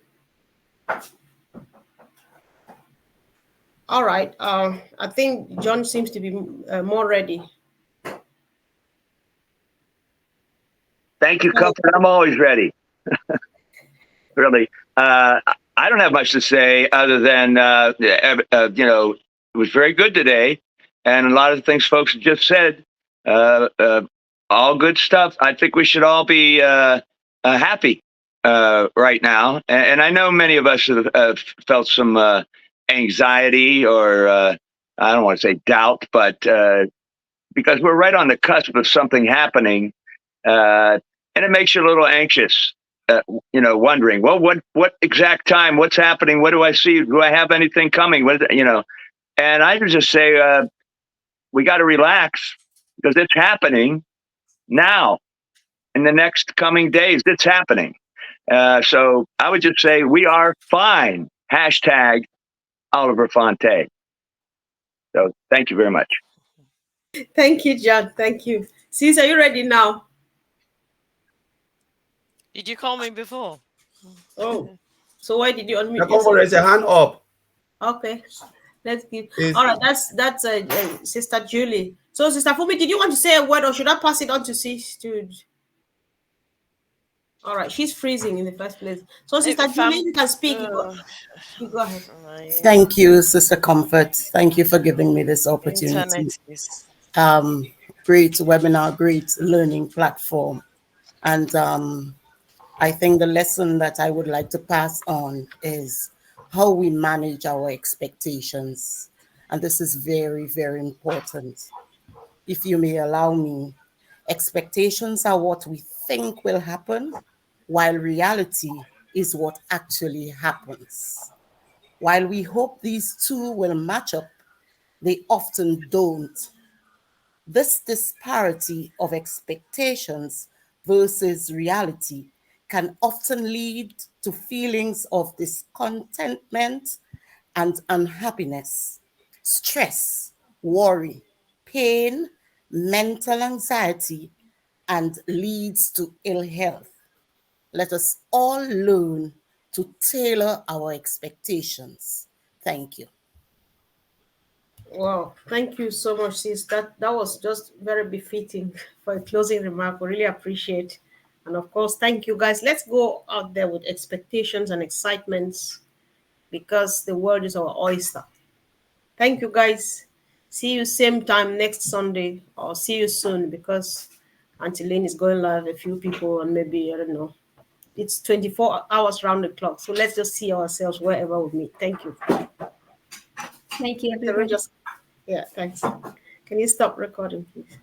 All right. I think John seems to be more ready. Thank you, Comfort. I'm always ready. Really. I don't have much to say other than, you know, it was very good today. And a lot of the things folks just said, all good stuff. I think we should all be happy right now. And I know many of us have felt some anxiety or I don't want to say doubt, but because we're right on the cusp of something happening, and it makes you a little anxious. You know, wondering, well, what exact time? What's happening? What do I see? Do I have anything coming? What, you know? And I would just say we got to relax, because it's happening now. In the next coming days, it's happening. So I would just say we are fine. Hashtag Oliver Fonte. So thank you very much. Thank you, John. Thank you. Sis, are you ready now? Did you call me before? Oh, so why did you unmute? Raise a hand up. Okay, let's give. All right, that's Sister Julie. So, Sister Fumi, did you want to say a word, or should I pass it on to Sis? All right, she's freezing in the first place. So, Sister Julie, you can speak. You go ahead. Thank you, Sister Comfort. Thank you for giving me this opportunity. Internet is Great webinar, great learning platform. And I think the lesson that I would like to pass on is how we manage our expectations. And this is very, very important. If you may allow me, expectations are what we think will happen, while reality is what actually happens. While we hope these two will match up, they often don't. This disparity of expectations versus reality can often lead to feelings of discontentment and unhappiness, stress, worry, pain, mental anxiety, and leads to ill health. Let us all learn to tailor our expectations. Thank you. Wow, thank you so much, sis. That was just very befitting for a closing remark. We really appreciate. And of course, thank you guys. Let's go out there with expectations and excitements because the world is our oyster. Thank you guys. See you same time next Sunday or see you soon because Auntie Lane is going live, a few people, and maybe, I don't know. It's 24 hours round the clock. So let's just see ourselves wherever we meet. Thank you. Thank you, everybody. Yeah, thanks. Can you stop recording, please?